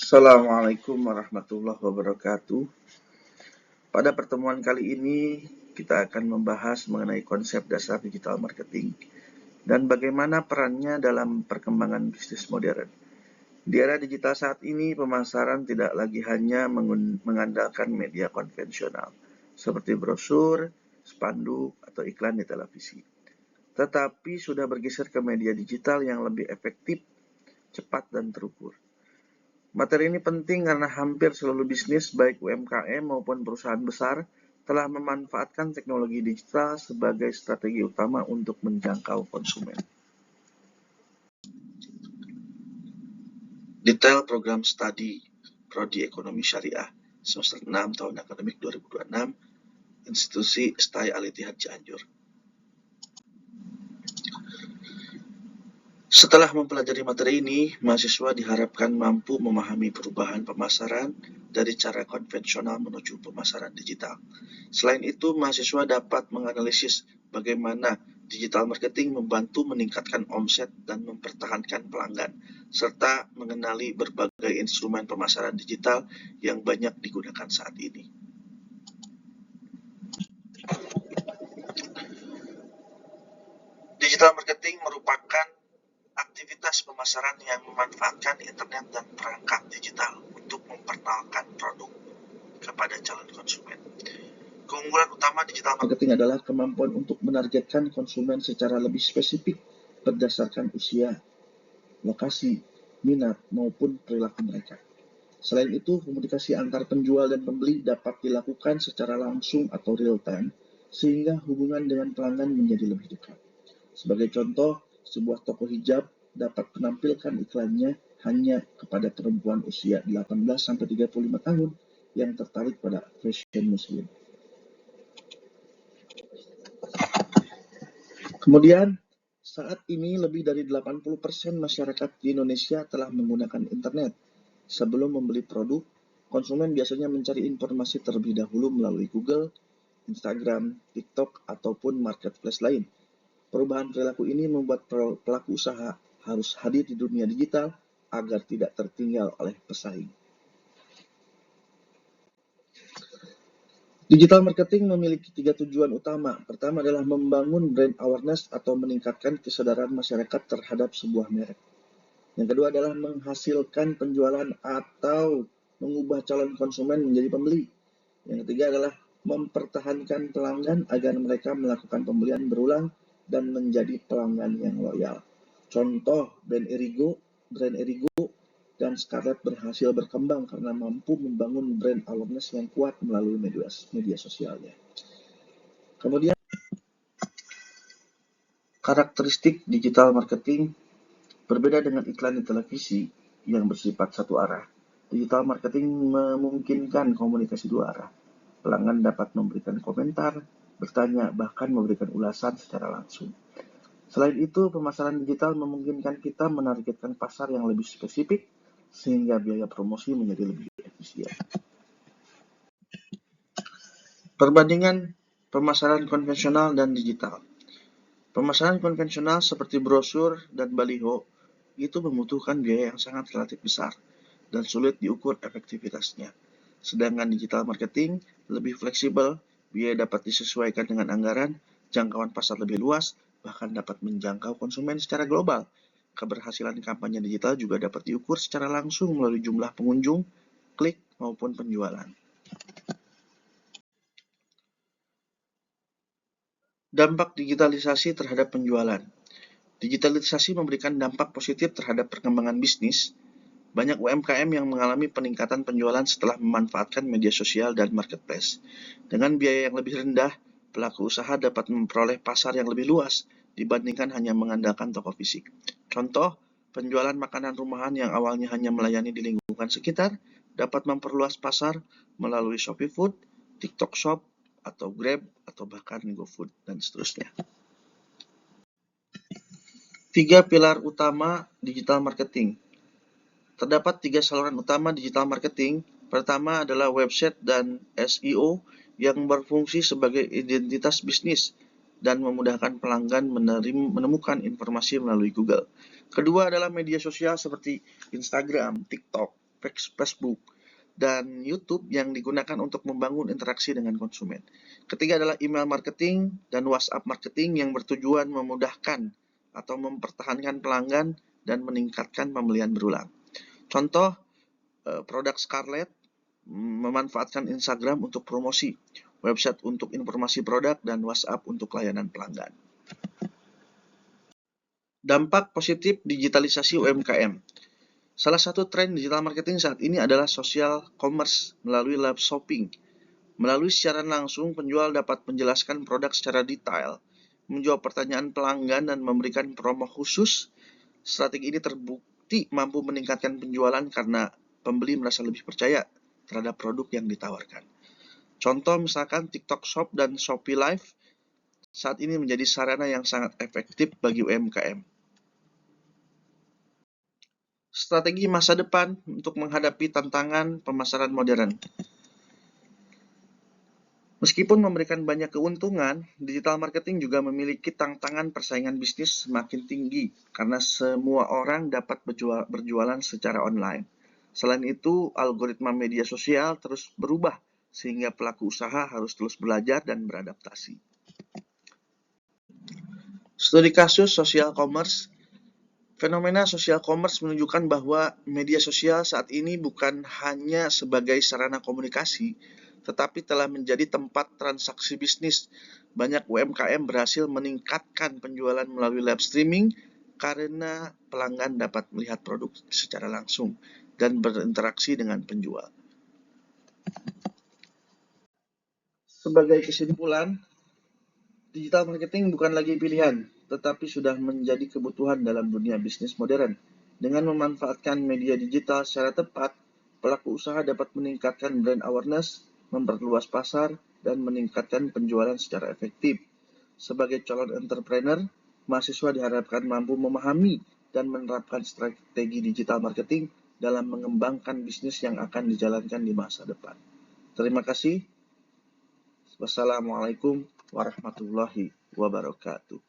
Assalamualaikum warahmatullahi wabarakatuh. Pada pertemuan kali ini, kita akan membahas mengenai konsep dasar digital marketing dan bagaimana perannya dalam perkembangan bisnis modern. Di era digital saat ini, pemasaran tidak lagi hanya mengandalkan media konvensional, seperti brosur, spanduk, atau iklan di televisi. Tetapi sudah bergeser ke media digital yang lebih efektif, cepat, dan terukur. Materi ini penting karena hampir seluruh bisnis, baik UMKM maupun perusahaan besar, telah memanfaatkan teknologi digital sebagai strategi utama untuk menjangkau konsumen. Detail program studi Prodi Ekonomi Syariah semester 6 tahun akademik 2026, Institusi STAI Al-Ittihad Cianjur. Setelah mempelajari materi ini, mahasiswa diharapkan mampu memahami perubahan pemasaran dari cara konvensional menuju pemasaran digital. Selain itu, mahasiswa dapat menganalisis bagaimana digital marketing membantu meningkatkan omset dan mempertahankan pelanggan, serta mengenali berbagai instrumen pemasaran digital yang banyak digunakan saat ini. Digital marketing merupakan aktivitas pemasaran yang memanfaatkan internet dan perangkat digital untuk memperkenalkan produk kepada calon konsumen. Keunggulan utama digital marketing adalah kemampuan untuk menargetkan konsumen secara lebih spesifik berdasarkan usia, lokasi, minat, maupun perilaku mereka. Selain itu, komunikasi antar penjual dan pembeli dapat dilakukan secara langsung atau real time, sehingga hubungan dengan pelanggan menjadi lebih dekat. Sebagai contoh, sebuah toko hijab dapat menampilkan iklannya hanya kepada perempuan usia 18-35 tahun yang tertarik pada fashion muslim. Kemudian, saat ini lebih dari 80% masyarakat di Indonesia telah menggunakan internet. Sebelum membeli produk, konsumen biasanya mencari informasi terlebih dahulu melalui Google, Instagram, TikTok, ataupun marketplace lain. Perubahan perilaku ini membuat pelaku usaha harus hadir di dunia digital agar tidak tertinggal oleh pesaing. Digital marketing memiliki 3 tujuan utama. Pertama adalah membangun brand awareness atau meningkatkan kesadaran masyarakat terhadap sebuah merek. Yang kedua adalah menghasilkan penjualan atau mengubah calon konsumen menjadi pembeli. Yang ketiga adalah mempertahankan pelanggan agar mereka melakukan pembelian berulang dan menjadi pelanggan yang loyal. Contoh, brand Erigo dan Scarlett berhasil berkembang karena mampu membangun brand awareness yang kuat melalui media sosialnya. Kemudian, karakteristik digital marketing berbeda dengan iklan di televisi yang bersifat satu arah. Digital marketing memungkinkan komunikasi dua arah. Pelanggan dapat memberikan komentar, bertanya, bahkan memberikan ulasan secara langsung. Selain itu, pemasaran digital memungkinkan kita menargetkan pasar yang lebih spesifik, sehingga biaya promosi menjadi lebih efisien. Perbandingan pemasaran konvensional dan digital. Pemasaran konvensional seperti brosur dan baliho itu membutuhkan biaya yang sangat relatif besar dan sulit diukur efektivitasnya. Sedangkan digital marketing lebih fleksibel, biaya dapat disesuaikan dengan anggaran, jangkauan pasar lebih luas, bahkan dapat menjangkau konsumen secara global. Keberhasilan kampanye digital juga dapat diukur secara langsung melalui jumlah pengunjung, klik, maupun penjualan. Dampak digitalisasi terhadap penjualan. Digitalisasi memberikan dampak positif terhadap perkembangan bisnis. Banyak UMKM yang mengalami peningkatan penjualan setelah memanfaatkan media sosial dan marketplace. Dengan biaya yang lebih rendah, pelaku usaha dapat memperoleh pasar yang lebih luas dibandingkan hanya mengandalkan toko fisik. Contoh, penjualan makanan rumahan yang awalnya hanya melayani di lingkungan sekitar dapat memperluas pasar melalui Shopee Food, TikTok Shop, atau Grab, atau bahkan GoFood, dan seterusnya. 3 pilar utama digital marketing. Terdapat 3 saluran utama digital marketing. Pertama adalah website dan SEO yang berfungsi sebagai identitas bisnis dan memudahkan pelanggan menemukan informasi melalui Google. Kedua adalah media sosial seperti Instagram, TikTok, Facebook, dan YouTube yang digunakan untuk membangun interaksi dengan konsumen. Ketiga adalah email marketing dan WhatsApp marketing yang bertujuan memudahkan atau mempertahankan pelanggan dan meningkatkan pembelian berulang. Contoh, produk Scarlett memanfaatkan Instagram untuk promosi, website untuk informasi produk, dan WhatsApp untuk layanan pelanggan. Dampak positif digitalisasi UMKM. Salah satu tren digital marketing saat ini adalah social commerce melalui live shopping. Melalui siaran langsung, penjual dapat menjelaskan produk secara detail, menjawab pertanyaan pelanggan, dan memberikan promo khusus. Strategi ini terbukti mampu meningkatkan penjualan karena pembeli merasa lebih percaya terhadap produk yang ditawarkan. Contoh misalkan TikTok Shop dan Shopee Live saat ini menjadi sarana yang sangat efektif bagi UMKM. Strategi masa depan untuk menghadapi tantangan pemasaran modern. Meskipun memberikan banyak keuntungan, digital marketing juga memiliki tantangan persaingan bisnis semakin tinggi karena semua orang dapat berjualan secara online. Selain itu, algoritma media sosial terus berubah sehingga pelaku usaha harus terus belajar dan beradaptasi. Studi kasus social commerce. Fenomena social commerce menunjukkan bahwa media sosial saat ini bukan hanya sebagai sarana komunikasi, tetapi telah menjadi tempat transaksi bisnis. Banyak UMKM berhasil meningkatkan penjualan melalui live streaming karena pelanggan dapat melihat produk secara langsung dan berinteraksi dengan penjual. Sebagai kesimpulan, digital marketing bukan lagi pilihan, tetapi sudah menjadi kebutuhan dalam dunia bisnis modern. Dengan memanfaatkan media digital secara tepat, pelaku usaha dapat meningkatkan brand awareness, memperluas pasar, dan meningkatkan penjualan secara efektif. Sebagai calon entrepreneur, mahasiswa diharapkan mampu memahami dan menerapkan strategi digital marketing dalam mengembangkan bisnis yang akan dijalankan di masa depan. Terima kasih. Wassalamualaikum warahmatullahi wabarakatuh.